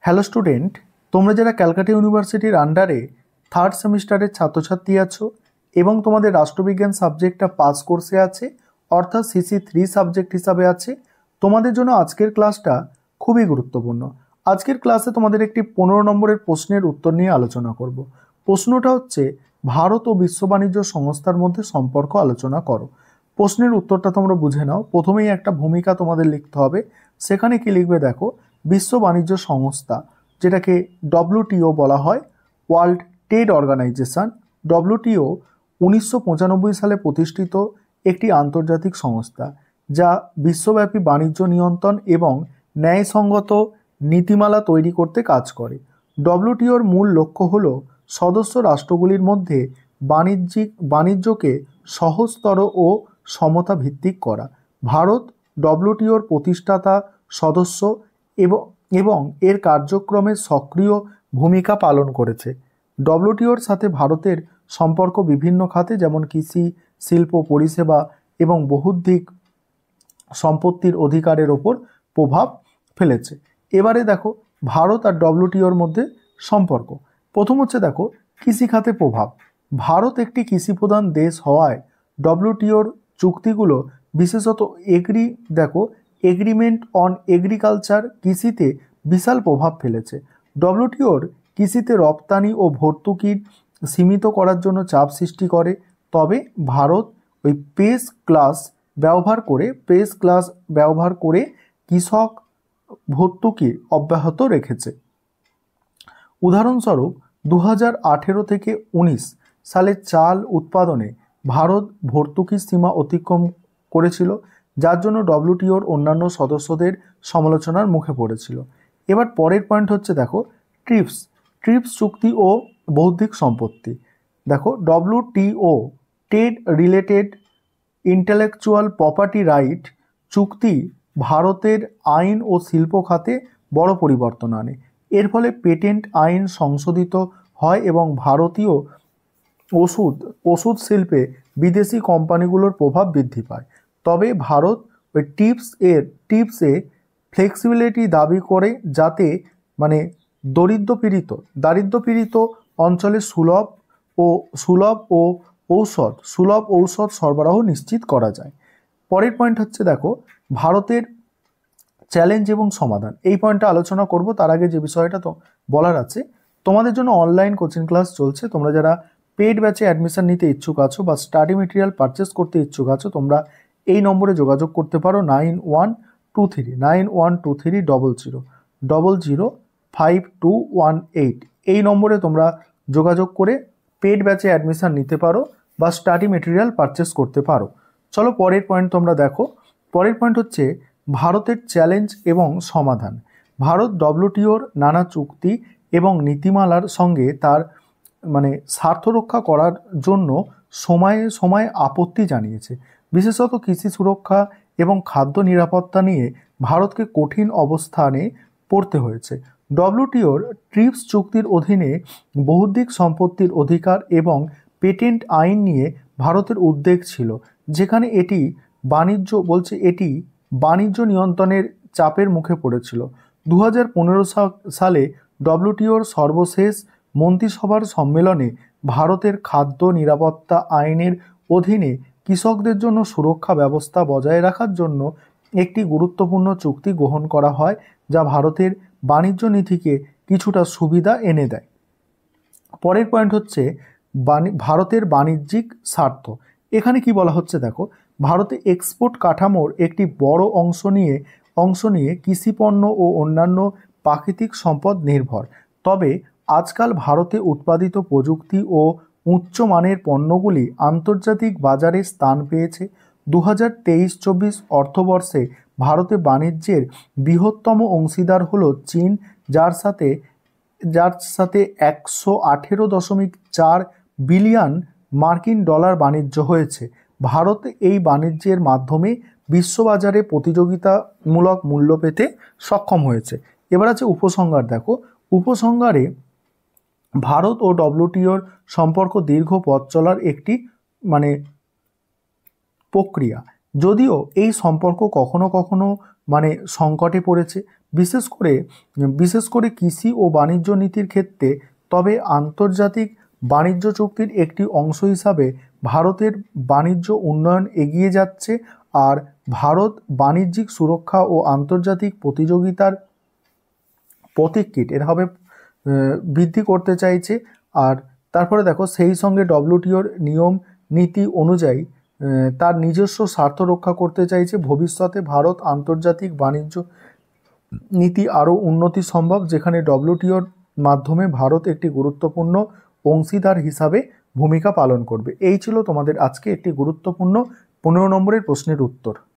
Hello student, তোমরা যারা ক্যালকাটা ইউনিভার্সিটির আন্ডারে থার্ড সেমিস্টারের ছাত্রছাত্রী আছো এবং তোমাদের রাষ্ট্রবিজ্ঞান সাবজেক্টটা পাস কোর্সে আছে, অর্থাৎ CC3 সাবজেক্ট হিসাবে আছে, তোমাদের জন্য আজকের ক্লাসটা খুবই গুরুত্বপূর্ণ। আজকের ক্লাসে তোমাদের একটি 15 নম্বরের প্রশ্নের উত্তর নিয়ে আলোচনা করব। প্রশ্নটা হচ্ছে, ভারত ও বিশ্ব বাণিজ্য সংস্থার মধ্যে সম্পর্ক আলোচনা করো। প্রশ্নের উত্তরটা তোমরা বুঝে নাও। প্রথমেই একটা ভূমিকা তোমাদের লিখতে হবে। সেখানে কি লিখবে দেখো, বিশ্ব বাণিজ্য সংস্থা, যেটাকে WTO বলা হয়, ওয়ার্ল্ড ট্রেড অর্গানাইজেশন। WTO 1995 সালে প্রতিষ্ঠিত একটি আন্তর্জাতিক সংস্থা যা বিশ্বব্যাপী বাণিজ্য নিয়ন্ত্রণ এবং ন্যায়সঙ্গত নীতিমালা তৈরি করতে কাজ করে। WTOর মূল লক্ষ্য হল সদস্য রাষ্ট্রগুলির মধ্যে বাণিজ্যকে সহজতর ও সমতা ভিত্তিক করা। ভারত WTOর প্রতিষ্ঠাতা সদস্য এবং এর কার্যক্রমে সক্রিয় ভূমিকা পালন করেছে। WTOর সাথে ভারতের সম্পর্ক বিভিন্ন খাতে, যেমন কৃষি, শিল্প, পরিষেবা এবং বহুদিক সম্পত্তির অধিকারের ওপর প্রভাব ফেলেছে। এবারে দেখো ভারত আর WTOর মধ্যে সম্পর্ক। প্রথম হচ্ছে দেখো কৃষি খাতে প্রভাব। ভারত একটি কৃষিপ্রধান দেশ হওয়ায় WTOর চুক্তিগুলো, বিশেষত এগ্রিমেন্ট অন এগ্রিকালচার, কৃষিতে বিশাল প্রভাব ফেলেছে। WTOর কৃষিতে রপ্তানি ও ভর্তুকি সীমিত করার জন্য চাপ সৃষ্টি করে। তবে ভারত ওই পেস ক্লাস ব্যবহার করে কৃষক ভর্তুকি অব্যাহত রেখেছে। উদাহরণস্বরূপ 2018 থেকে 19 সালে চাল উৎপাদনে ভারত ভর্তুকির সীমা অতিক্রম করেছিল, যার জন্য WTOর অন্যান্য সদস্যদের সমালোচনার মুখে পড়েছিল। এবার পরের পয়েন্ট হচ্ছে দেখো ট্রিপস চুক্তি ও বৌদ্ধিক সম্পত্তি। দেখো WTO trade related intellectual property right চুক্তি ভারতের আইন ও শিল্প খাতে বড় পরিবর্তন আনে। এর ফলে পেটেন্ট আইন সংশোধিত হয় এবং ভারতীয় ওষুধ শিল্পে বিদেশি কোম্পানিগুলোর প্রভাব বৃদ্ধি পায়। তবে ভারত ওই টিপসে ফ্লেক্সিবিলিটি দাবি করে, যাতে দারিদ্রপীড়িত অঞ্চলে সুলভ ঔষধ সরবরাহ নিশ্চিত করা যায়। পরের পয়েন্ট হচ্ছে দেখো ভারতের চ্যালেঞ্জ এবং সমাধান। এই পয়েন্টটা আলোচনা করব। তার আগে যে বিষয়টা তো বলার আছে, তোমাদের জন্য অনলাইন কোচিং ক্লাস চলছে। তোমরা যারা পেড ব্যাচে অ্যাডমিশন নিতে ইচ্ছুক আছো বা স্টাডি মেটেরিয়াল পারচেস করতে ইচ্ছুক আছো, তোমরা এই নম্বরে যোগাযোগ করতে পারো 912300005218। এই নম্বরে তোমরা যোগাযোগ করে পেড ব্যাচে অ্যাডমিশন নিতে পারো বা স্টাডি মেটেরিয়াল পারচেস করতে পারো। চলো পরের পয়েন্ট তোমরা দেখো। পরের পয়েন্ট হচ্ছে ভারতের চ্যালেঞ্জ এবং সমাধান। ভারত WTOর নানা চুক্তি এবং নীতিমালার সঙ্গে তার স্বার্থ রক্ষা করার জন্য সময়ে সময়ে আপত্তি জানিয়েছে। বিশেষত কৃষি সুরক্ষা এবং খাদ্য নিরাপত্তা নিয়ে ভারতকে কঠিন অবস্থানে পড়তে হয়েছে। WTOর ট্রিপস চুক্তির অধীনে বহুদিক সম্পত্তির অধিকার এবং পেটেন্ট আইন নিয়ে ভারতের উদ্বেগ ছিল, যেখানে এটি বাণিজ্য নিয়ন্ত্রণের চাপের মুখে পড়েছিল। 2015 সালে WTOর সর্বশেষ মন্ত্রিসভার সম্মেলনে ভারতের খাদ্য নিরাপত্তা আইনের অধীনে কৃষকদের জন্য সুরক্ষা ব্যবস্থা বজায় রাখার জন্য একটি গুরুত্বপূর্ণ চুক্তি গ্রহণ করা হয়, যা ভারতের বাণিজ্য নীতিকে কিছুটা সুবিধা এনে দেয়। পরের পয়েন্ট হচ্ছে ভারতের বাণিজ্যিক স্বার্থ। এখানে কি বলা হচ্ছে দেখো, ভারতে এক্সপোর্ট কাঠামোর একটি বড় অংশ নিয়ে কৃষিপণ্য ও অন্যান্য প্রাকৃতিক সম্পদ নির্ভর। তবে আজকাল ভারতে উৎপাদিত প্রযুক্তি ও উচ্চমানের পণ্যগুলি আন্তর্জাতিক বাজারে স্থান পেয়েছে। 2023-24 অর্থবর্ষে ভারতে বাণিজ্যের বৃহত্তম অংশীদার হল চীন, যার সাথে 118.4 বিলিয়ন মার্কিন ডলার বাণিজ্য হয়েছে। ভারত এই বাণিজ্যের মাধ্যমে বিশ্ববাজারে প্রতিযোগিতামূলক মূল্য পেতে সক্ষম হয়েছে। এবার আছে উপসংহার। দেখো উপসংহারে ভারত ও WTOর সম্পর্ক দীর্ঘ পথ চলার একটি প্রক্রিয়া। যদিও এই সম্পর্ক কখনো কখনো মানে সংকটে পড়েছে, বিশেষ করে কৃষি ও বাণিজ্য নীতির ক্ষেত্রে। তবে আন্তর্জাতিক বাণিজ্য চুক্তির একটি অংশ হিসাবে ভারতের বাণিজ্য উন্নয়ন এগিয়ে যাচ্ছে, আর ভারত বাণিজ্যিক সুরক্ষা ও আন্তর্জাতিক প্রতিযোগিতার পথিকৃৎ এভাবে বৃদ্ধি করতে চাইছে। আর তারপরে দেখো, সেই সঙ্গে ডব্লিউটিওর নিয়ম নীতি অনুযায়ী তার নিজস্ব স্বার্থ রক্ষা করতে চাইছে। ভবিষ্যতে ভারত আন্তর্জাতিক বাণিজ্য নীতি আরও উন্নতি সম্ভব, যেখানে ডব্লিউটিওর মাধ্যমে ভারত একটি গুরুত্বপূর্ণ অংশীদার হিসাবে ভূমিকা পালন করবে। এই ছিল তোমাদের আজকে একটি গুরুত্বপূর্ণ 15 নম্বরের প্রশ্নের উত্তর।